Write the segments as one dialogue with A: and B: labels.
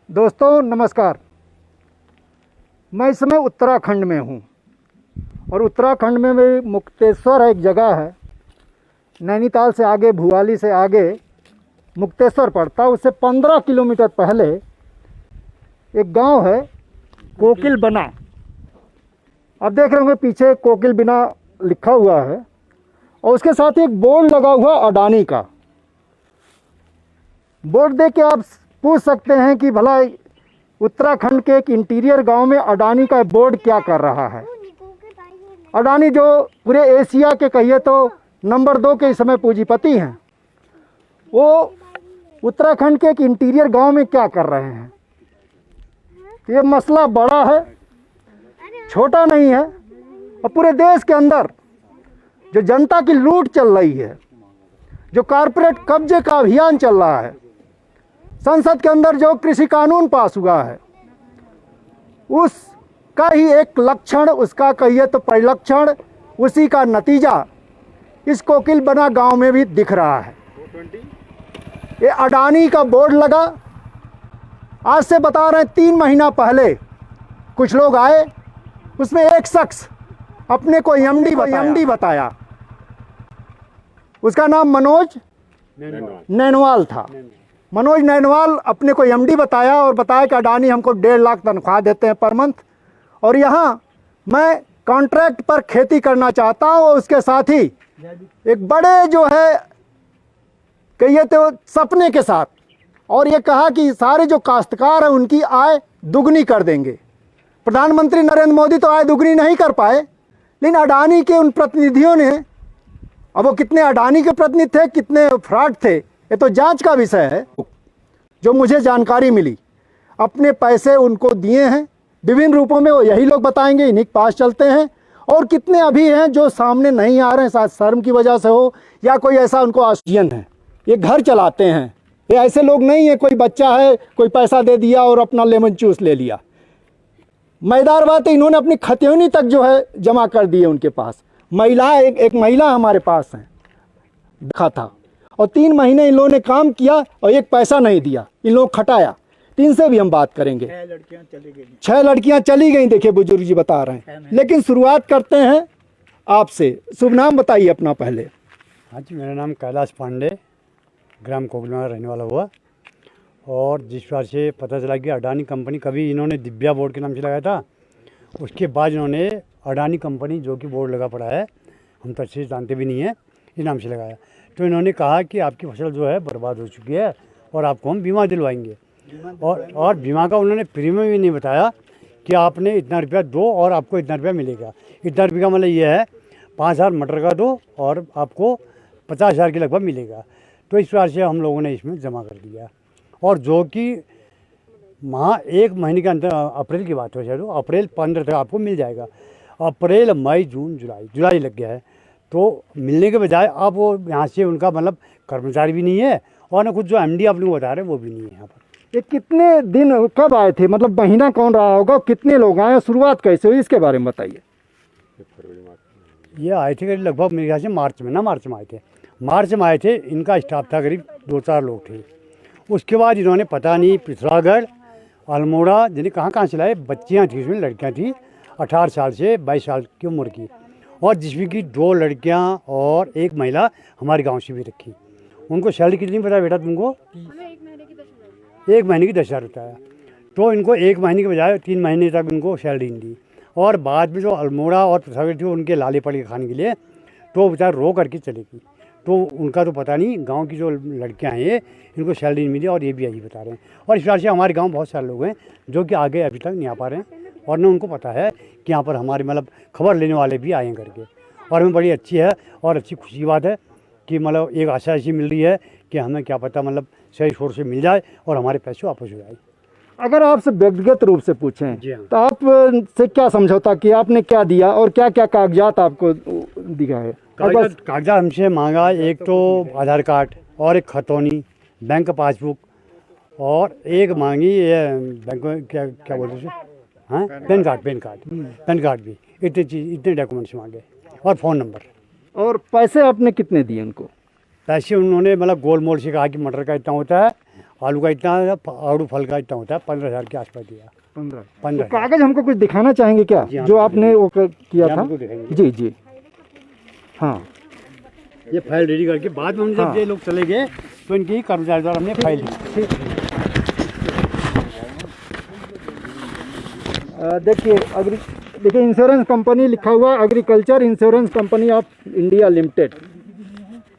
A: दोस्तों नमस्कार। मैं इस समय उत्तराखंड में हूँ और उत्तराखंड में भी मुक्तेश्वर एक जगह है। नैनीताल से आगे, भुवाली से आगे मुक्तेश्वर पड़ता है। उससे 15 किलोमीटर पहले एक गांव है कोकिल बना। आप देख रहे होंगे पीछे कोकिल बिना लिखा हुआ है और उसके साथ एक बोर्ड लगा हुआ अडानी का। बोर्ड देख के आप पूछ सकते हैं कि भला उत्तराखंड के एक इंटीरियर गांव में अडानी का बोर्ड क्या कर रहा है। अडानी जो पूरे एशिया के कहिए तो नंबर 2 के इस समय पूंजीपति हैं, वो उत्तराखंड के एक इंटीरियर गांव में क्या कर रहे हैं। ये मसला बड़ा है, छोटा नहीं है। और पूरे देश के अंदर जो जनता की लूट चल रही है, जो कारपोरेट कब्जे का अभियान चल रहा है, संसद के अंदर जो कृषि कानून पास हुआ है, उसका ही एक लक्षण, उसका कहिए तो परिलक्षण, उसी का नतीजा इस कोकिल बना गांव में भी दिख रहा है। ये अडानी का बोर्ड लगा। आज से बता रहे हैं 3 महीना पहले कुछ लोग आए, उसमें एक शख्स अपने को एमडी बताया। उसका नाम मनोज नैनवाल था। मनोज नैनवाल अपने को एमडी बताया और बताया कि अडानी हमको 1.5 लाख तनख्वाह देते हैं पर मंथ, और यहाँ मैं कॉन्ट्रैक्ट पर खेती करना चाहता हूँ। और उसके साथ ही एक बड़े जो है कहिए तो सपने के साथ, और ये कहा कि सारे जो काश्तकार हैं उनकी आय दुगनी कर देंगे। प्रधानमंत्री नरेंद्र मोदी तो आय दुगनी नहीं कर पाए, लेकिन अडानी के उन प्रतिनिधियों ने, अब वो कितने अडानी के प्रतिनिधि थे, कितने फ्रॉड थे, ये तो जांच का विषय है। जो मुझे जानकारी मिली, अपने पैसे उनको दिए हैं विभिन्न रूपों में, वो यही लोग बताएंगे, इन्हीं के पास चलते हैं। और कितने अभी हैं जो सामने नहीं आ रहे हैं, शायद शर्म की वजह से हो या कोई ऐसा उनको आश्चर्य है। ये घर चलाते हैं, ये ऐसे लोग नहीं है कोई बच्चा है कोई पैसा दे दिया और अपना लेमन जूस ले लिया। मैदार बात है, इन्होंने अपनी खतौनी तक जो है जमा कर दी है उनके पास। महिला एक महिला हमारे पास है, देखा था, और 3 महीने इन लोगों ने काम किया और एक पैसा नहीं दिया। इन लोग खटाया। 3 से भी हम बात करेंगे। 6 लड़कियां चली गई, देखिए बुजुर्ग जी बता रहे हैं। लेकिन शुरुआत करते हैं आपसे। शुभ नाम बताइए अपना पहले।
B: हाँ जी, मेरा नाम कैलाश पांडे, ग्राम कोकिल में रहने वाला हुआ। और जिस बार से पता चला कि अडानी कंपनी, कभी इन्होंने दिव्या बोर्ड के नाम से लगाया था, उसके बाद इन्होंने अडानी कंपनी जो कि बोर्ड लगा पड़ा है, हम तो अच्छे से जानते भी नहीं है, इस नाम से लगाया। तो इन्होंने कहा कि आपकी फसल जो है बर्बाद हो चुकी है और आपको हम बीमा दिलवाएंगे। और बीमा का उन्होंने प्रीमियम भी नहीं बताया कि आपने इतना रुपया दो और आपको इतना रुपया मिलेगा। इतना रुपये का मतलब ये है 5,000 मटर का दो और आपको 50,000 के लगभग मिलेगा। तो इस प्रकार से हम लोगों ने इसमें जमा कर दिया। और जो कि 1 महीने के अंदर, अप्रैल की बात हो शायद, अप्रैल 15 तक आपको मिल जाएगा। अप्रैल, मई, जून, जुलाई लग गया है। तो मिलने के बजाय अब वो यहाँ से उनका मतलब कर्मचारी भी नहीं है और न कुछ जो एमडी आप लोग बता रहे हैं वो भी नहीं है यहाँ पर।
A: ये कितने दिन कब आए थे, मतलब महीना कौन रहा होगा, कितने लोग आए, शुरुआत कैसे हुई, इसके बारे में बताइए।
B: ये आए थे करीब लगभग मेरे ख्याल से मार्च में आए थे। मार्च में आए थे। इनका स्टाफ था करीब 2-4 लोग थे। उसके बाद इन्होंने पता नहीं पिथौरागढ़, अल्मोड़ा, यानी कहाँ से लाए। बच्चियाँ थी, उसमें लड़कियाँ थी 18 साल से 22 साल की उम्र की, और जिसमें कि 2 लड़कियाँ और 1 महिला हमारे गांव से भी रखी। उनको सैलरी कितनी पता बेटा तुमको? 1 महीने की 10,000 बताया। तो इनको 1 महीने के बजाय 3 महीने तक इनको सैलरी नहीं दी। और बाद में जो अल्मोड़ा और पिथौरागढ़ थी उनके लाले पड़ के खाने के लिए, तो बेचारे रो करके चलेगी। तो उनका तो पता नहीं, गांव की जो लड़कियां हैं इनको सैलरी नहीं मिली, और ये भी यही बता रहे हैं। और इस प्रकार से हमारे गांव बहुत सारे लोग हैं जो कि आगे अभी तक नहीं आ पा रहे हैं, और न उनको पता है कि यहाँ पर हमारे मतलब खबर लेने वाले भी आए हैं करके। और हमें बड़ी अच्छी है और अच्छी खुशी की बात है कि मतलब एक आशा ऐसी मिल रही है कि हमें क्या पता मतलब सही शोर से मिल जाए और हमारे पैसे वापस हो जाए।
A: अगर आपसे व्यक्तिगत रूप से पूछें तो आप से क्या समझौता किया, आपने क्या दिया और क्या क्या कागजात आपको दिया है?
B: कागजात हमसे मांगा, एक तो आधार कार्ड और एक खतौनी, बैंक का पासबुक, और एक मांगी ये बैंक क्या बोलते हैं, हाँ, पैन कार्ड भी। इतने डॉक्यूमेंट्स मांगे और फ़ोन नंबर।
A: और पैसे आपने कितने दिए उनको?
B: पैसे उन्होंने मतलब गोल मोल से कहा कि मटर का इतना होता है, आलू का इतना, आड़ू फल का इतना होता है, 15,000 के आसपास दिया। 15
A: तो कागज हमको कुछ दिखाना चाहेंगे क्या,
B: जी हाँ,
A: जो आपने वो किया था?
B: हमको दिखाएंगे।
A: जी जी हाँ।
B: ये फाइल रेडी करके बाद में जब
A: हाँ।
B: ये लोग चले गए तो इनकी कर्मचारी द्वारा हमने फाइल ली।
A: देखिए इंश्योरेंस कंपनी लिखा हुआ, agriculture insurance company of India limited.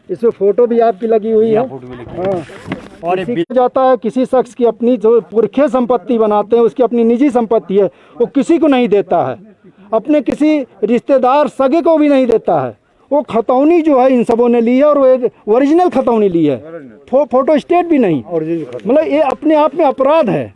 A: इसमें फोटो भी आपकी लगी हुई है।
B: फोटो में लिखा
A: हाँ।
B: और
A: किसी को जाता है, किसी शख्स की अपनी जो पुरखे संपत्ति बनाते हैं, उसकी अपनी निजी संपत्ति है, वो किसी को नहीं देता है, अपने किसी रिश्तेदार सगे को भी नहीं देता है। वो खतौनी जो है इन सबों ने ली है, और वो ओरिजिनल खतौनी ली है, फोटो स्टेट भी नहीं। मतलब ये अपने आप में अपराध है,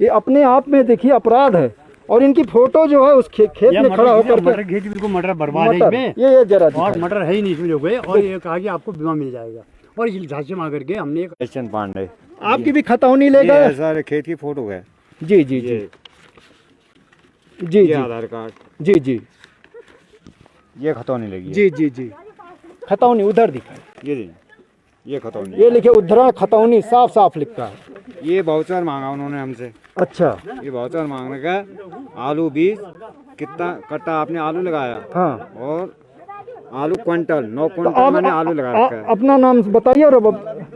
A: ये अपने आप में देखिए अपराध है। और इनकी फोटो जो है उस खेत में खड़ा होकर के,
B: मटर खेती बिल्कुल मटर बर्बाद है
A: मटर,
B: इसमें,
A: ये जरा
B: और
A: दिखाएं।
B: मटर है ही नहीं इसमें जो गए, और ये कहा कि आपको बीमा मिल जाएगा, और इस लिहाज से मांग करके हमने एक
C: महेशचंद पांडे।
A: आपकी भी खतौनी ले
C: ये
A: गए?
C: सारे खेत की फोटो है।
A: जी जी जी
C: ये
A: जी
C: ये
A: जी
C: आधार कार्ड,
A: जी जी
C: ये खतौनी लगी है।
A: जी जी जी खतौनी उधर दिखाए,
C: ये खतौनी,
A: ये लिखे उधरा खतौनी, साफ साफ लिखा है।
C: ये वाउचर मांगा उन्होंने हमसे।
A: अच्छा
C: ये वाउचर मांगने का, आलू बीज कितना कट्टा आपने आलू लगाया,
A: हाँ।
C: और आलू क्विंटल 9
A: तो
C: क्विंटल मैंने आलू लगा रखा है।
A: अपना नाम बताइए। और अब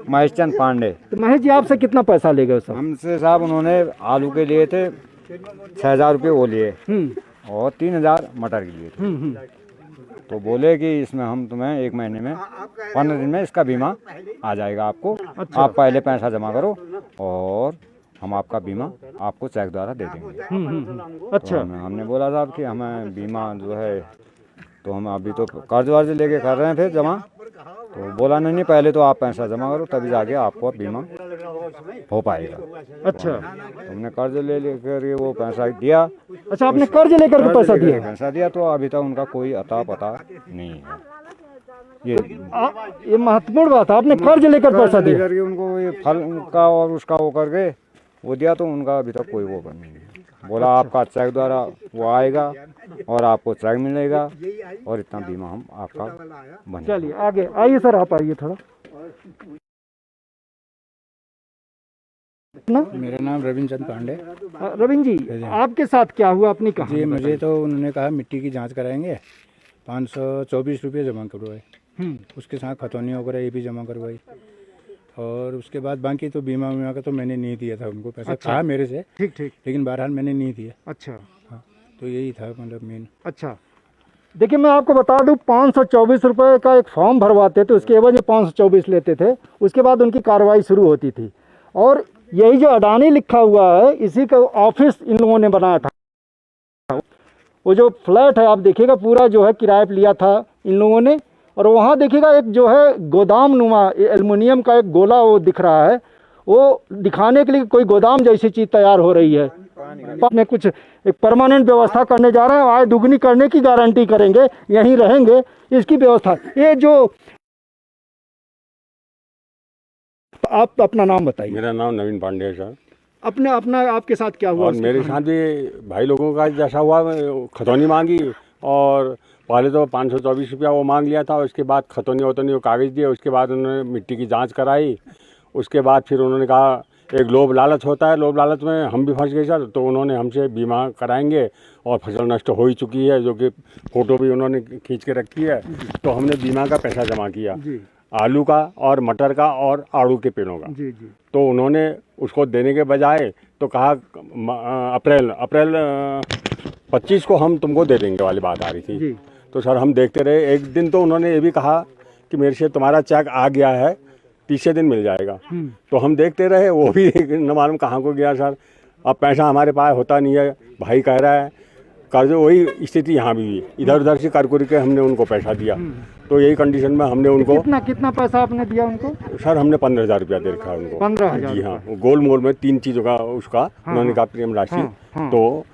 C: महेशचंद पांडे।
A: तो महेश जी आपसे कितना पैसा ले गए सब?
C: हमसे साहब उन्होंने आलू के लिए थे 6,000 रुपये वो लिए, और 3,000 मटर के लिए थे। तो बोले कि इसमें हम तुम्हें 1 महीने में 15 दिन में इसका बीमा आ जाएगा आपको।
A: अच्छा।
C: आप पहले पैसा जमा करो और हम आपका बीमा आपको चेक द्वारा दे देंगे।
A: अच्छा।
C: तो हमने बोला साहब कि हमें बीमा जो है, तो हम अभी तो कर्ज वर्ज लेके कर रहे हैं फिर जमा। तो बोला नहीं पहले तो आप पैसा जमा करो तभी जाके आपको बीमा हो पाएगा।
A: अच्छा।
C: तो हमने कर्ज ले लेकर ये वो पैसा दिया।
A: अच्छा, आपने कर्ज लेकर के पैसा दिया?
C: पैसा दिया, तो अभी तक उनका कोई अता पता नहीं है।
A: ये महत्वपूर्ण बात है, आपने कर्ज लेकर पैसा दिया?
C: करके उनको ये फल का और उसका वो करके वो दिया, तो उनका अभी तक कोई वो नहीं है। बोला आपका चेक द्वारा वो आएगा और आपको चेक मिलेगा और इतना बीमा हम आपका बन।
A: चलिए आगे आइए सर, आप आइए थोड़ा ना।
D: मेरा नाम रविंद्र चंद पांडे।
A: रविंद्र जी, आपके साथ क्या हुआ अपनी कहानी?
D: जी मुझे तो उन्होंने कहा मिट्टी की जांच कराएंगे, 524 रुपये जमा करवाए, उसके साथ खतौनी वगैरह ये भी जमा करवाई, और उसके बाद बाकी तो बीमा वीमा का तो मैंने नहीं दिया था उनको पैसा।
A: अच्छा।
D: कहा मेरे से,
A: ठीक ठीक।
D: लेकिन बहरहाल मैंने नहीं दिया।
A: अच्छा
D: हाँ, तो यही था मतलब मेन।
A: अच्छा, देखिए मैं आपको बता दूं, 524 रुपये का एक फॉर्म भरवाते थे, उसके एवज में 524 लेते थे, उसके बाद उनकी कार्रवाई शुरू होती थी। और यही जो अडानी लिखा हुआ है, इसी का ऑफिस इन लोगों ने बनाया था। वो जो फ्लैट है आप देखिएगा, पूरा जो है किराए पर लिया था इन लोगों ने। और वहाँ देखिएगा एक जो है गोदाम नुमा एल्युमिनियम का एक गोला वो दिख रहा है, वो दिखाने के लिए कोई गोदाम जैसी चीज़ तैयार हो रही है। में कुछ एक परमानेंट व्यवस्था करने जा रहे हैं, आय दुगनी करने की गारंटी करेंगे, यहीं रहेंगे, इसकी व्यवस्था। ये जो आप अपना नाम बताइए।
E: मेरा नाम नवीन पांडे है सर।
A: अपना आपके साथ क्या हुआ?
E: और मेरे साथ भी भाई लोगों का जैसा हुआ, खतौनी मांगी, और पहले तो 524 रुपया वो मांग लिया था, उसके बाद खतौनी वतौनी वो कागज़ दिए, उसके बाद उन्होंने मिट्टी की जांच कराई, उसके बाद फिर उन्होंने कहा एक लोभ लालच होता है, लोभ लालच में हम भी फंस गए सर। तो उन्होंने हमसे बीमा कराएंगे, और फसल नष्ट हो ही चुकी है, जो कि फ़ोटो भी उन्होंने खींच के रखी है। तो हमने बीमा का पैसा जमा किया, आलू का और मटर का और आड़ू के पेड़ों का।
A: जी जी।
E: तो उन्होंने उसको देने के बजाय तो कहा अप्रैल 25 को हम तुमको दे देंगे वाली बात आ रही थी
A: जी।
E: तो सर हम देखते रहे। एक दिन तो उन्होंने ये भी कहा कि मेरे से तुम्हारा चेक आ गया है, तीसरे दिन मिल जाएगा। तो हम देखते रहे, वो भी न मालूम कहाँ को गया सर। अब पैसा हमारे पास होता नहीं है, भाई कह रहा है कर्ज, वही स्थिति यहाँ भी हुई। इधर उधर से कर के हमने उनको पैसा दिया। तो यही कंडीशन में हमने उनको
A: कितना पैसा आपने दिया उनको?
E: सर हमने 15,000 रुपया दे रखा है उनको।
A: 15,000?
E: जी हाँ, गोल मोल में 3 चीज़ों का उसका उन्होंने कहा प्रेम राशि। तो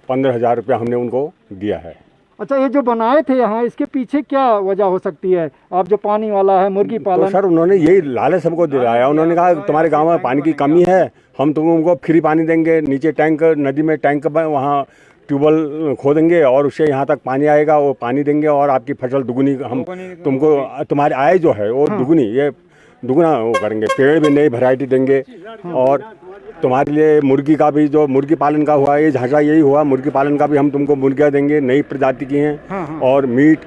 E: 15,000 रुपया हमने उनको दिया है।
A: अच्छा, ये जो बनाए थे यहाँ, इसके पीछे क्या वजह हो सकती है? आप जो पानी वाला है, मुर्गी पालन।
E: तो सर उन्होंने यही लालच हमको दिलाया। उन्होंने कहा तुम्हारे गांव में पानी की कमी है, हम तुमको फ्री पानी देंगे, नीचे टैंक, नदी में टैंक वहाँ ट्यूबवेल खोदेंगे और उससे यहाँ तक पानी आएगा, वो पानी देंगे और आपकी फसल दुगुनी, हम तुमको तुम्हारी आय जो है वो दुगुनी, ये दुगुना वो करेंगे। पेड़ भी नई वैरायटी देंगे और तुम्हारे लिए मुर्गी का भी, जो मुर्गी पालन का हुआ, ये झांसा यही हुआ, मुर्गी पालन का भी हम तुमको मुर्गियाँ देंगे, नई प्रजाति की हैं। और मीट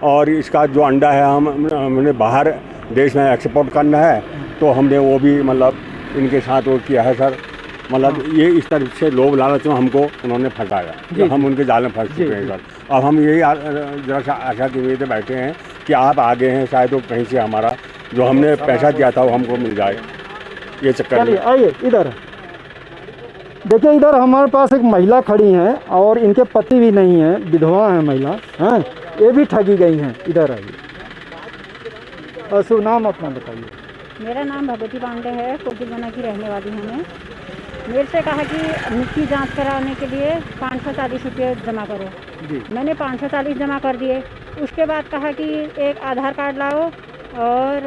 E: और इसका जो अंडा है हमने बाहर देश में एक्सपोर्ट करना है, तो हमने वो भी मतलब इनके साथ वो किया है सर। मतलब ये इस तरह से लोभ लालच में हमको उन्होंने फंसाया, तो हम उनके जाल में फंस चुके हैं सर। अब हम यही जरा सा आशा की उम्मीद बैठे हैं कि आप आगे हैं, शायद वो कहीं से हमारा जो हमने पैसा दिया था वो हमको मिल जाए, ये चक्कर में।
A: आइए इधर देखिए, इधर हमारे पास एक महिला खड़ी हैं और इनके पति भी नहीं हैं, विधवा हैं महिला, हैं, ये भी ठगी गई हैं। इधर आइए और शुभ नाम अपना बताइए।
F: मेरा नाम भगवती पांडे है, कोकिलबना की रहने वाली हूँ मैं। मेरे से कहा कि मिट्टी जांच कराने के लिए 540 रुपये जमा करो जी। मैंने 540 जमा कर दिए। उसके बाद कहा कि एक आधार कार्ड लाओ और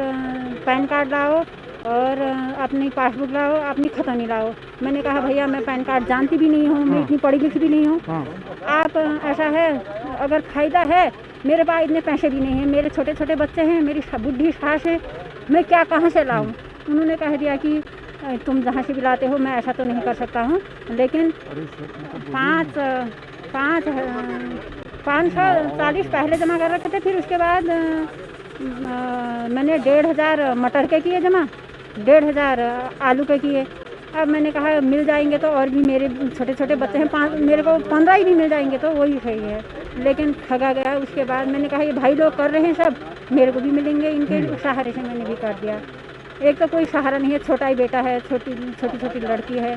F: पैन कार्ड लाओ और अपनी पासबुक लाओ, अपनी खतौनी लाओ। मैंने कहा भैया मैं पैन कार्ड जानती भी नहीं हूँ, मैं इतनी पढ़ी लिखी भी नहीं हूँ। आप ऐसा है, अगर फ़ायदा है, मेरे पास इतने पैसे भी नहीं हैं, मेरे छोटे छोटे बच्चे हैं, मेरी बुढ़ी सास है, मैं क्या कहाँ से लाऊं? उन्होंने कह दिया कि तुम जहाँ से भी लाते हो, मैं ऐसा तो नहीं कर सकता हूँ, लेकिन 540 पहले जमा कर रखे थे। फिर उसके बाद मैंने 1500 मटर के किए जमा, 1500 आलू के किए। अब मैंने कहा मिल जाएंगे तो, और भी मेरे छोटे छोटे बच्चे हैं, मेरे को 15 ही भी मिल जाएंगे तो वही सही है, लेकिन ठगा गया। उसके बाद मैंने कहा ये भाई लोग कर रहे हैं सब, मेरे को भी मिलेंगे, इनके सहारे से मैंने भी कर दिया। एक तो कोई सहारा नहीं है, छोटा ही बेटा है, छोटी छोटी लड़की है,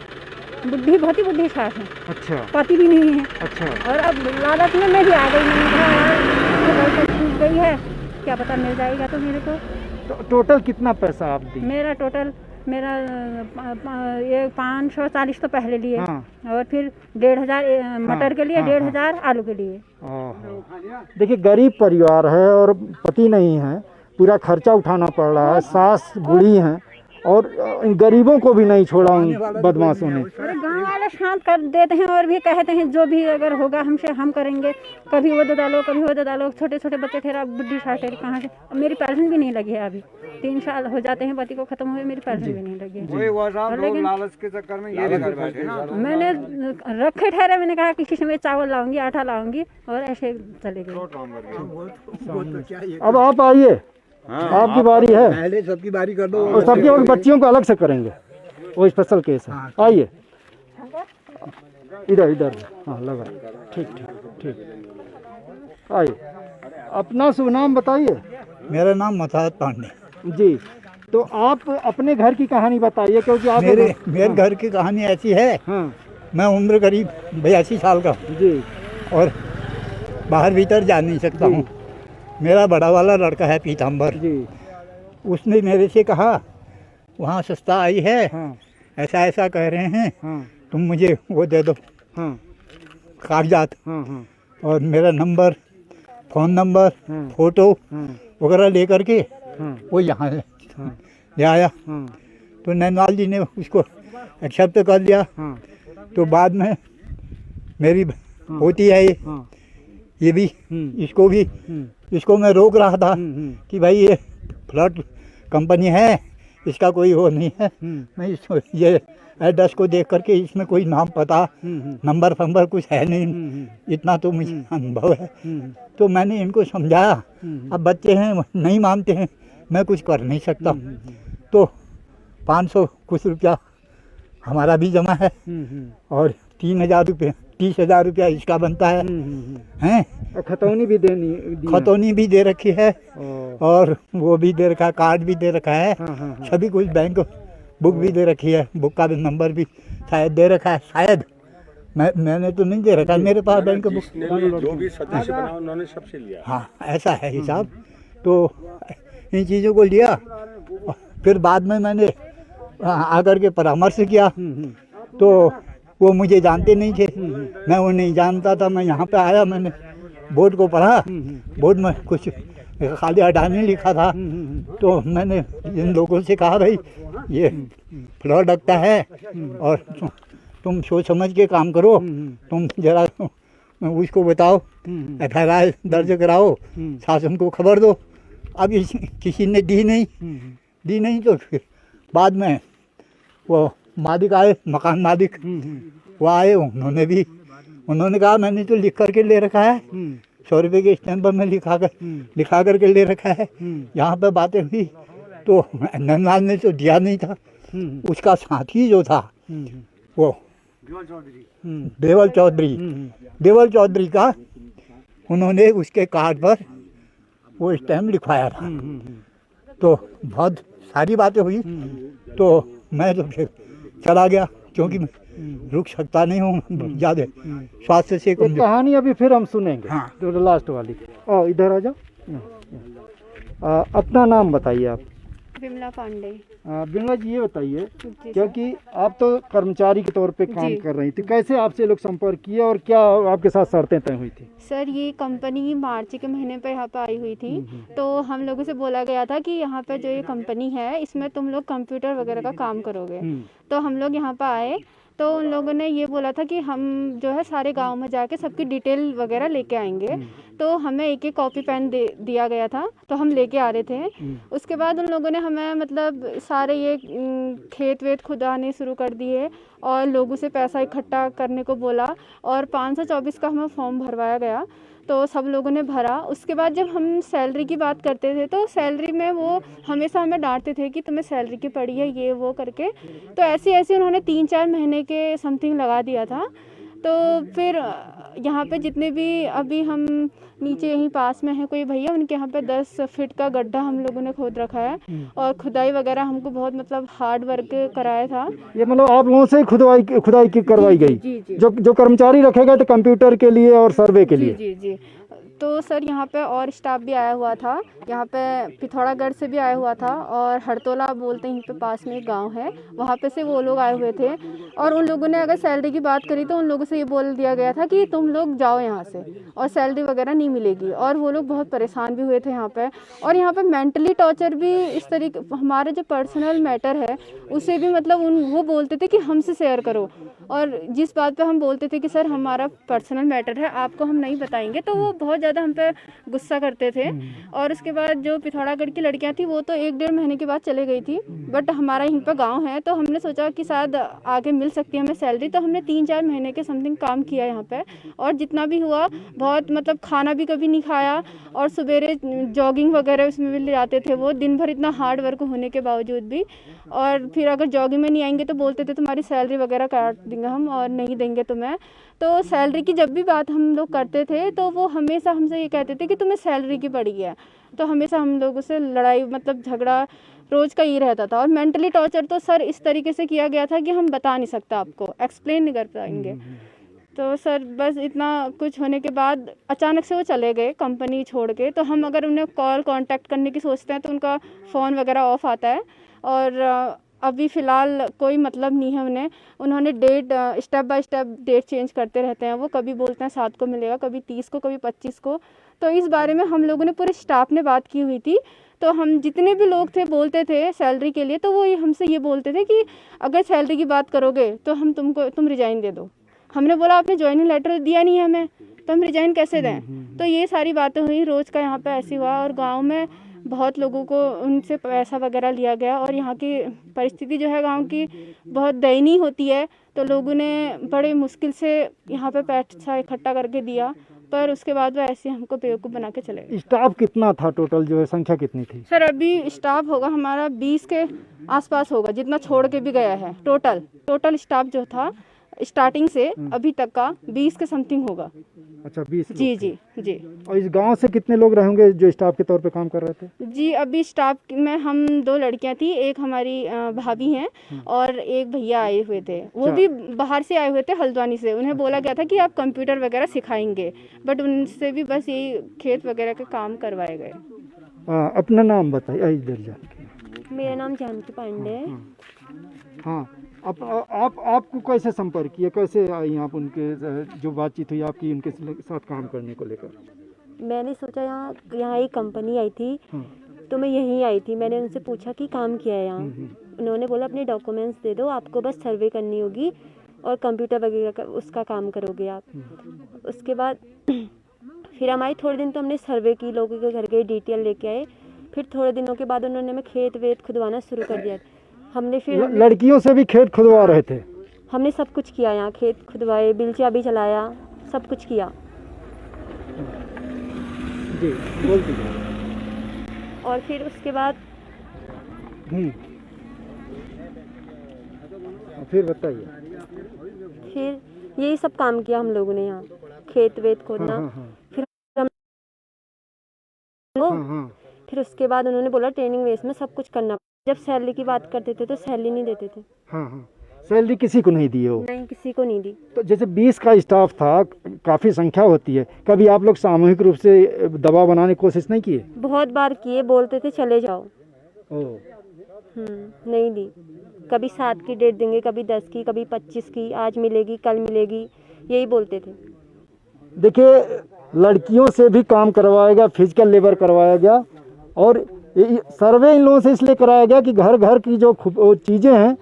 F: बुद्धि बहुत ही बुद्धि सास है।
A: अच्छा,
F: पति भी नहीं है।
A: अच्छा।
F: और अब लालच में मैं भी आ गई, मैंने कहा यार टूट गई है, क्या पता मिल जाएगा तो मेरे को।
A: तो टोटल कितना पैसा आप दी?
F: मेरा टोटल ये 540 तो पहले लिए, और फिर 1500 मटर के लिए, 1500 आलू के लिए।
A: देखिए गरीब परिवार है और पति नहीं है, पूरा खर्चा उठाना पड़ रहा है, सास बूढ़ी हैं और इन गरीबों को भी नहीं छोड़ा उन बदमाशों ने।
F: गाँव वाले शांत कर देते हैं और भी कहते हैं जो भी अगर होगा हमसे हम करेंगे, कभी वो दे लो, कभी वो दे लो। छोटे छोटे बच्चे थे, बुढ़ी सास है, कहाँ से, मेरी पेंशन भी नहीं लगी है। अभी 3 साल हो जाते हैं पति को खत्म हुए, मेरी पेंशन भी नहीं लगी है। लेकिन
C: लालच के चक्कर में ये कर बैठे ना।
F: मैंने रखे ठहरे, मैंने कहा कि किसी में चावल लाऊंगी, आटा लाऊंगी, और ऐसे चले गए।
A: अब आप आइए, आपकी बारी है।
D: पहले सबकी बारी कर दो,
A: और सबके बच्चियों को अलग से करेंगे, वो स्पेशल केस है। आइए इधर इधर, हाँ लगा, ठीक ठीक ठीक। आइए, अपना शुभ नाम बताइए।
G: मेरा नाम मथात पांडे
A: जी। तो आप अपने घर की कहानी बताइए, क्योंकि आप
G: मेरे घर की कहानी ऐसी है। मैं उम्र करीब 82 साल का हूँ
A: जी,
G: और बाहर भीतर जा नहीं सकता हूँ। मेरा बड़ा वाला लड़का है पीताम्बर
A: जी,
G: उसने मेरे से कहा वहाँ सस्ता आई है, ऐसा ऐसा कह रहे हैं, तुम मुझे वो दे दो कागजात, और मेरा नंबर, फ़ोन नंबर, फ़ोटो वगैरह लेकर के वो यहाँ ले आया। तो नैनवाल जी ने उसको एक्सेप्ट कर लिया। तो बाद में मेरी होती है ये भी, इसको मैं रोक रहा था कि भाई ये फ्लड कंपनी है, इसका कोई वो नहीं है। मैं इसको ये एड्रेस को देख करके इसमें कोई नाम पता नंबर फंबर कुछ है नहीं, इतना तो मुझे अनुभव है। तो मैंने इनको समझाया, अब बच्चे हैं नहीं मानते हैं, मैं कुछ कर नहीं सकता। तो 500 कुछ रुपया हमारा भी जमा है और 3000 रुपये 30,000 रुपया इसका बनता है, हैं?
A: खतौनी भी
G: खतौनी भी दे रखी है और वो भी दे रखा है, कार्ड भी दे रखा है, सभी कुछ, बैंक बुक भी दे रखी है, बुक का भी नंबर भी शायद दे रखा है, शायद मैंने तो नहीं दे रखा, मेरे पास बैंक बुक
E: जो भी सदस्य बना उन्होंने सबसे लिया।
G: हाँ ऐसा है हिसाब। तो इन चीज़ों को लिया, फिर बाद में मैंने आकर के परामर्श किया। तो वो मुझे जानते नहीं थे, मैं वो नहीं जानता था। मैं यहाँ पे आया, मैंने बोर्ड को पढ़ा, बोर्ड में कुछ खाली अडानी लिखा था। तो मैंने इन लोगों से कहा भाई ये फ्लड लगता है और तुम सोच समझ के काम करो, तुम जरा उसको बताओ, FIR दर्ज कराओ, शासन को खबर दो। अब किसी ने दी नहीं तो फिर बाद में वो मालिक आए, मकान मालिक वो आए, उन्होंने कहा मैंने तो लिख करके ले रखा है, 100 रुपये के स्टैम्प पर में लिखा करके ले रखा है। यहाँ पे बातें हुई तो नंदलाल ने तो दिया नहीं था, उसका साथी जो था वो देवल चौधरी का, उन्होंने उसके कार्ड पर वो स्टैम्प लिखवाया था। तो बहुत सारी बातें हुई, तो मैं तो फिर चला गया, क्योंकि मैं रुक सकता नहीं हूँ ज़्यादा, स्वास्थ्य से
A: एक कहानी अभी फिर हम सुनेंगे।
G: हाँ।
A: तो लास्ट वाली, और इधर आ जाओ। अपना नाम बताइए आप।
H: विमला पांडे।
A: बिमला जी ये बताइए, क्योंकि आप तो कर्मचारी के तौर पे काम कर रही थी, कैसे आपसे लोग संपर्क किए और क्या आपके साथ शर्तें तय हुई थी?
H: सर ये कंपनी मार्च के महीने पर यहाँ पे आई हुई थी, तो हम लोगों से बोला गया था कि यहाँ पे जो ये कंपनी है इसमें तुम लोग कंप्यूटर वगैरह का काम करोगे। तो हम लोग यहाँ पे आए तो उन लोगों ने ये बोला था कि हम जो है सारे गांव में जाके सबकी डिटेल वगैरह लेके आएंगे। तो हमें एक कॉपी पेन दिया गया था, तो हम लेके आ रहे थे। उसके बाद उन लोगों ने हमें मतलब सारे ये खेत वेत खुदाने शुरू कर दिए और लोगों से पैसा इकट्ठा करने को बोला, और 524 का हमें फॉर्म भरवाया गया, तो सब लोगों ने भरा। उसके बाद जब हम सैलरी की बात करते थे तो सैलरी में वो हमेशा हमें डांटते थे कि तुम्हें सैलरी की पड़ी है ये वो करके। तो ऐसे उन्होंने 3-4 महीने के समथिंग लगा दिया था। तो फिर यहाँ पे जितने भी अभी हम नीचे यहीं पास में है कोई भैया, उनके यहाँ पे 10 फीट का गड्ढा हम लोगों ने खोद रखा है, और खुदाई वगैरह हमको बहुत मतलब हार्ड वर्क कराया था।
A: ये मतलब आप लोगों से खुदाई की करवाई गई?
H: जी।
A: जो कर्मचारी रखे गए थे कंप्यूटर के लिए और सर्वे के लिए?
H: जी। तो सर यहाँ पे और स्टाफ भी आया हुआ था, यहाँ पे पिथौरागढ़ से भी आया हुआ था, और हरतोला बोलते हैं यहीं पे पास में एक गांव है, वहाँ पे से वो लोग आए हुए थे। और उन लोगों ने अगर सैलरी की बात करी तो उन लोगों से ये बोल दिया गया था कि तुम लोग जाओ यहाँ से और सैलरी वगैरह नहीं मिलेगी। और वो लोग बहुत परेशान भी हुए थे यहाँ पे। और यहाँ पे मेंटली टॉर्चर भी इस तरीके, हमारे जो पर्सनल मैटर है उसे भी मतलब वो बोलते थे कि हमसे शेयर करो, और जिस बात पे हम बोलते थे कि सर हमारा पर्सनल मैटर है आपको हम नहीं बताएंगे, तो वो बहुत ज़्यादा हम पे गुस्सा करते थे। और उसके बाद जो पिथौरागढ़ की लड़कियां थी वो तो 1-1.5 महीने के बाद चले गई थी, बट हमारा यहीं पर गांव है तो हमने सोचा कि शायद आगे मिल सकती है हमें सैलरी। तो हमने 3-4 महीने के समथिंग काम किया यहाँ पे, और जितना भी हुआ बहुत मतलब खाना भी कभी नहीं खाया, और सवेरे जॉगिंग वगैरह उसमें भी ले जाते थे वो, दिन भर इतना हार्ड वर्क होने के बावजूद भी। और फिर अगर जॉगिंग में नहीं आएंगे तो बोलते थे तुम्हारी सैलरी वगैरह काट देंगे हम और नहीं देंगे तुम्हें। तो सैलरी की जब भी बात हम लोग करते थे तो वो हमेशा हमसे ये कहते थे कि तुम्हें सैलरी की पड़ी है। तो हमेशा हम लोगों से लड़ाई मतलब झगड़ा रोज़ का ये रहता था। और मेंटली टॉर्चर तो सर इस तरीके से किया गया था कि हम बता नहीं सकते, आपको एक्सप्लेन नहीं कर पाएंगे। तो सर बस इतना कुछ होने के बाद अचानक से वो चले गए कंपनी छोड़ के। तो हम अगर उन्हें कॉल कांटेक्ट करने की सोचते हैं तो उनका फ़ोन वगैरह ऑफ आता है, और अभी फ़िलहाल कोई मतलब नहीं है उन्हें। उन्होंने date step by step date change करते रहते हैं। वो कभी बोलते हैं 7 को मिलेगा, कभी 30 को, कभी 25 को। तो इस बारे में हम लोगों ने पूरे स्टाफ ने बात की हुई थी। तो हम जितने भी लोग थे बोलते थे सैलरी के लिए, तो वो हमसे ये बोलते थे कि अगर सैलरी की बात करोगे तो हम तुम रिज़ाइन दे दो। हमने बोला आपने ज्वाइनिंग लेटर दिया नहीं है हमें, तो हम रिज़ाइन कैसे दें। तो ये सारी बातें हुई, रोज़ का यहाँ पे ऐसे हुआ। और गांव में बहुत लोगों को उनसे पैसा वगैरह लिया गया, और यहाँ की परिस्थिति जो है गांव की बहुत दयनीय होती है। तो लोगों ने बड़े मुश्किल से यहाँ पे पैसा इकट्ठा करके दिया, पर उसके बाद वो ऐसे हमको बेवकूफ़ बना के चले गए।
A: स्टाफ कितना था टोटल, जो है संख्या कितनी थी?
H: सर अभी स्टाफ होगा हमारा 20 के आसपास होगा, जितना छोड़ के भी गया है। टोटल स्टाफ जो था स्टार्टिंग से अभी तक का 20 के समथिंग होगा।
A: अच्छा 20?
H: जी।
A: और इस गांव से कितने लोग रहेंगे जो स्टाफ के तौर पे काम कर रहे थे?
H: जी अभी स्टाफ में हम 2 लड़कियां थी, एक हमारी भाभी हैं और एक भैया आए हुए थे। वो भी बाहर से आए हुए थे, हल्द्वानी से। उन्हें बोला गया था कि आप कंप्यूटर वगैरह सिखाएंगे, बट उनसे भी बस यही खेत वगैरह के काम करवाए गए।
A: अपना नाम बताइए। इधर जाके।
I: मेरा नाम जानकी पांडे है।
A: हाँ, आपको कैसे संपर्क किया, कैसे आई आप, उनके जो बातचीत हुई आपकी उनके साथ काम करने को लेकर?
I: मैंने सोचा यहाँ एक कंपनी आई थी, तो मैं यहीं आई थी। मैंने उनसे पूछा कि काम किया है यहाँ। उन्होंने बोला अपने डॉक्यूमेंट्स दे दो, आपको बस सर्वे करनी होगी और कंप्यूटर वगैरह का उसका काम करोगे आप। उसके बाद फिर हमारी थोड़े दिन तो हमने सर्वे की, लोगों के घर गए, डिटेल लेके आए। फिर थोड़े दिनों के बाद उन्होंने हमें खेत वेत खुदवाना शुरू कर दिया। हमने फिर
A: लड़कियों से भी खेत खुदवा रहे थे?
I: हमने सब कुछ किया, यहाँ खेत खुदवाए, बिलचा भी चलाया, सब कुछ किया।
A: जी बोलती
I: और फिर उसके बाद
A: फिर बताइए।
I: फिर यही सब काम किया हम लोगों ने यहाँ, खेत वेत खोदना। फिर फिर उसके बाद उन्होंने बोला ट्रेनिंग बेस में सब कुछ करना। जब सैलरी की बात करते थे तो सैलरी नहीं देते थे।
A: सैलरी किसी को नहीं दी हो?
I: नहीं, किसी को नहीं दी।
A: तो जैसे 20 का स्टाफ था, काफ़ी संख्या होती है, कभी आप लोग सामूहिक रूप से दबाव बनाने की कोशिश नहीं किए?
I: बहुत बार किए, बोलते थे चले जाओ। नहीं दी। कभी 7 की डेट देंगे, कभी 10 की, कभी 25 की, आज मिलेगी कल मिलेगी, यही बोलते थे।
A: देखिए, लड़कियों से भी काम करवाया गया, फिजिकल लेबर करवाया गया, और सर्वे इन लोगों से इसलिए कराया गया कि घर घर की जो चीज़ें हैं,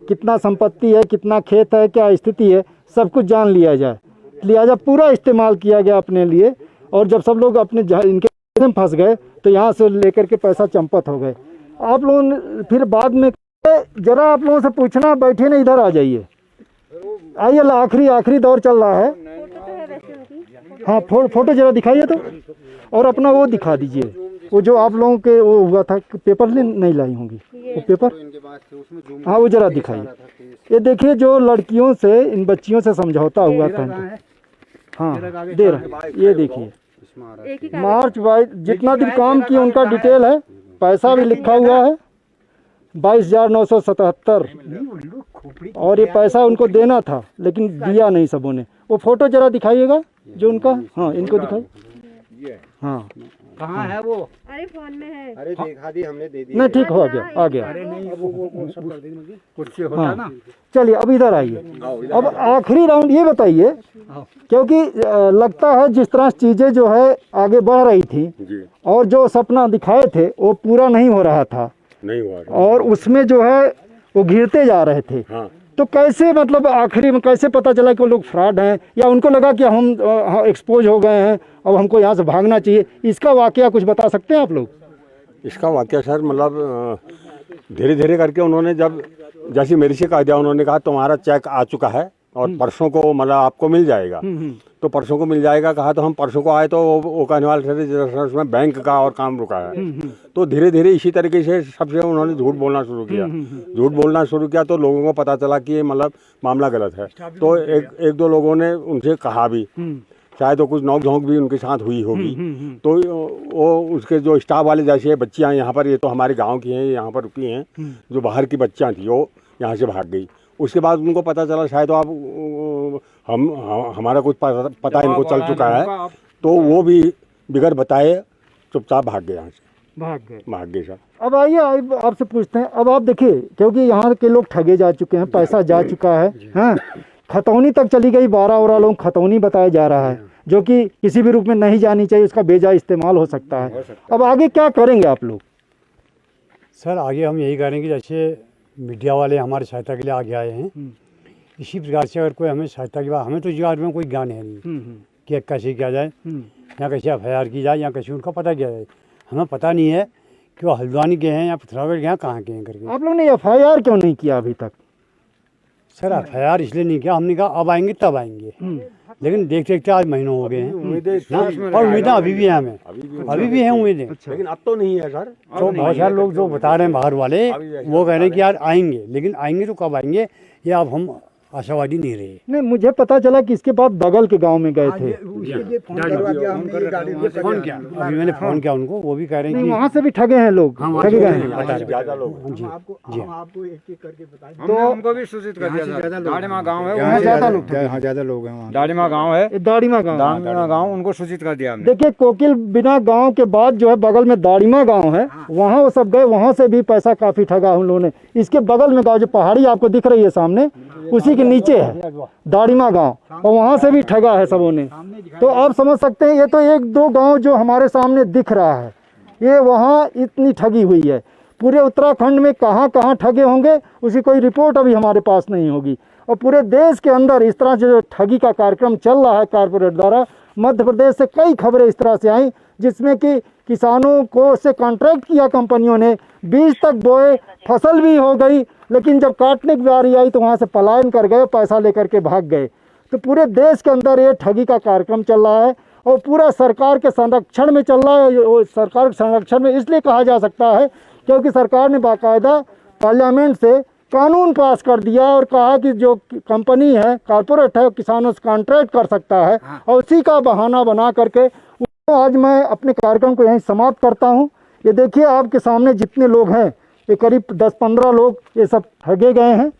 A: कितना संपत्ति है, कितना खेत है, क्या स्थिति है, सब कुछ जान लिया जाए। लिहाजा पूरा इस्तेमाल किया गया अपने लिए। और जब सब लोग अपने इनके में फंस गए तो यहाँ से लेकर के पैसा चंपत हो गए। आप लोगों ने फिर बाद में, जरा आप लोगों से पूछना, बैठिए ना, इधर आ जाइए, आइए, आखिरी दौर चल रहा है। हाँ, फोटो जरा दिखाइए तो, और अपना वो दिखा दीजिए, वो जो आप लोगों के वो हुआ था, पेपर नहीं लाई होंगी वो पेपर। हाँ, वो जरा दिखाइए। ये देखिए, जो लड़कियों से, इन बच्चियों से समझौता हुआ था। हाँ, दे रहा, ये देखिए, मार्च 22, जितना दिन काम किया उनका डिटेल है, पैसा भी लिखा हुआ है 22,977, और ये पैसा उनको देना था लेकिन दिया नहीं सबों ने। वो फोटो जरा दिखाइएगा जो उनका। हाँ, इनको दिखाइए। हाँ,
B: कहाँ है वो?
I: अरे फोन में है।
D: अरे देखा दी हमने, दे दी।
A: नहीं, ठीक हो गया, आ गया।
B: अरे नहीं, वो सब कर देंगे, कुछ से होता ना।
A: चलिए, अब इधर आइए। अब आखिरी राउंड ये बताइए, क्योंकि लगता है जिस तरह चीज़ें जो है आगे बढ़ रही थी और जो सपना दिखाए थे वो पूरा नहीं हो रहा था,
E: नहीं हुआ,
A: और उसमें जो है वो घिरते जा रहे थे।
E: हाँ।
A: तो कैसे, मतलब आखिरी में कैसे पता चला कि वो लोग फ्रॉड हैं, या उनको लगा कि हम एक्सपोज हो गए हैं, अब हमको यहाँ से भागना चाहिए? इसका वाकया कुछ बता सकते हैं आप लोग?
E: इसका वाकया सर, मतलब धीरे धीरे करके उन्होंने, जब जैसे मेरे से कह दिया, उन्होंने कहा तुम्हारा चेक आ चुका है और परसों को मतलब आपको मिल जाएगा। तो परसों को मिल जाएगा कहा, तो हम परसों को आए तो वो कहने वाले थे उसमें बैंक का और काम रुका है। तो धीरे धीरे इसी तरीके से सबसे उन्होंने झूठ बोलना शुरू किया। तो लोगों को पता चला कि ये मतलब मामला गलत है। तो एक दो लोगों ने उनसे कहा भी, शायद तो कुछ नोक झोंक भी उनके साथ हुई होगी। तो वो उसके जो स्टाफ वाले, जैसे बच्चियाँ यहाँ पर, ये तो हमारे गाँव की हैं, यहाँ पर रुकी हैं, जो बाहर की बच्चियाँ थी वो यहाँ से भाग गई। उसके बाद उनको पता चला शायद तो आप हमारा कुछ पता इनको चल चुका है, तो वो भी बिगड़ बताए चुपचाप भाग गए यहाँ से। भाग गए सर।
A: अब आइए, आपसे पूछते हैं। अब आप देखिए, क्योंकि यहाँ के लोग ठगे जा चुके हैं, पैसा जा चुका है, हाँ, खतौनी तक चली गई, 12 लोग खतौनी बताया जा रहा है, जो कि किसी भी रूप में नहीं जानी चाहिए, उसका बेजा इस्तेमाल हो सकता है। अब आगे क्या करेंगे आप लोग?
B: सर, आगे हम यही करेंगे, जैसे मीडिया वाले हमारी सहायता के लिए आगे आए हैं, इसी प्रकार से अगर कोई हमें सहायता की बात, हमें तो इस बारे में कोई ज्ञान है नहीं कि कैसे किया जाए, या कैसे FIR की जाए, या कैसे उनका पता किया जाए। हमें पता नहीं है कि वो हल्द्वानी के हैं या पिथौरागढ़ के हैं, कहाँ के हैं करके।
A: आप लोगों ने FIR क्यों नहीं किया अभी तक?
B: सर, FIR इसलिए नहीं किया, हमने कहा अब आएंगे तब आएंगे, लेकिन देखते देखते आज महीनों हो गए हैं, और उम्मीदें अभी भी हैं, हमें अभी भी हैं उम्मीदें।
E: लेकिन अब तो नहीं है सर।
B: तो बहुत सारे लोग जो बता रहे हैं बाहर वाले, वो कह रहे हैं कि यार आएंगे, लेकिन आएंगे तो कब आएंगे ये अब हम आशावादी नहीं रहे।
A: नहीं, मुझे पता चला कि इसके बाद बगल के गांव में गए थे।
B: फोन किया, अभी मैंने फोन किया उनको, वो भी कह रहे हैं कि
A: वहाँ से भी ठगे हैं लोग, ठगे गए हैं।
E: ज़्यादा लोग।
B: जी,
C: तो हमको भी सूचित कर दिया था। दाड़ीमा गांव है,
A: वहाँ ज़्यादा लोग ठगे।
D: हाँ, ज़्यादा लोग हैं वहाँ।
C: दाड़ीमा गांव है,
A: दाड़ीमा गांव,
C: उनको सूचित कर दिया हमने।
A: देखिए, कोकिल बिना गांव के बाद जो है बगल में दाड़ीमा गांव है, वहाँ वो सब गए, वहाँ से भी पैसा काफी ठगा उन लोगों ने। इसके बगल में गांव, जो पहाड़ी आपको दिख रही है सामने, उसी के नीचे है दाड़ीमा गांव, और वहाँ से भी ठगा है सबों ने। तो आप समझ सकते हैं, ये तो 1-2 गांव जो हमारे सामने दिख रहा है, ये वहाँ इतनी ठगी हुई है। पूरे उत्तराखंड में कहाँ कहाँ ठगे होंगे उसकी कोई रिपोर्ट अभी हमारे पास नहीं होगी। और पूरे देश के अंदर इस तरह से जो ठगी का कार्यक्रम चल रहा है कारपोरेट द्वारा, मध्य प्रदेश से कई खबरें इस तरह से आई जिसमें कि किसानों को से कॉन्ट्रैक्ट किया कंपनियों ने, बीज तक बोए, फसल भी हो गई, लेकिन जब काटने की बारी आई तो वहाँ से पलायन कर गए, पैसा लेकर के भाग गए। तो पूरे देश के अंदर ये ठगी का कार्यक्रम चल रहा है और पूरा सरकार के संरक्षण में चल रहा है। वो सरकार के संरक्षण में इसलिए कहा जा सकता है क्योंकि सरकार ने बाकायदा पार्लियामेंट से कानून पास कर दिया और कहा कि जो कंपनी है, कॉर्पोरेट है, किसानों से कॉन्ट्रैक्ट कर सकता है और उसी का बहाना बना करके आज मैं अपने कार्यक्रम को यहीं समाप्त करता हूं। ये देखिए आपके सामने जितने लोग हैं, ये करीब 10-15 लोग ये सब ठगे गए हैं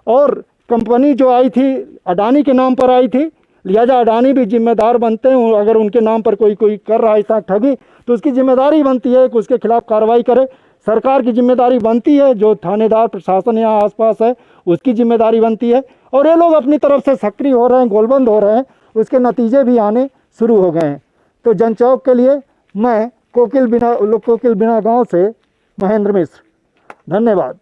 A: और कंपनी जो आई थी अडानी के नाम पर आई थी, लिहाजा अडानी भी जिम्मेदार बनते हैं। अगर उनके नाम पर कोई कर रहा है ऐसा ठगी तो उसकी जिम्मेदारी बनती है कि उसके खिलाफ कार्रवाई करे। सरकार की जिम्मेदारी बनती है, जो थानेदार प्रशासन यहाँ आसपास है उसकी जिम्मेदारी बनती है। और ये लोग अपनी तरफ से सक्रिय हो रहे हैं, गोलबंद हो रहे हैं, उसके नतीजे भी आने शुरू हो गए हैं। तो जनचौक के लिए मैं कोकिल बिना गांव से महेंद्र मिश्र, धन्यवाद।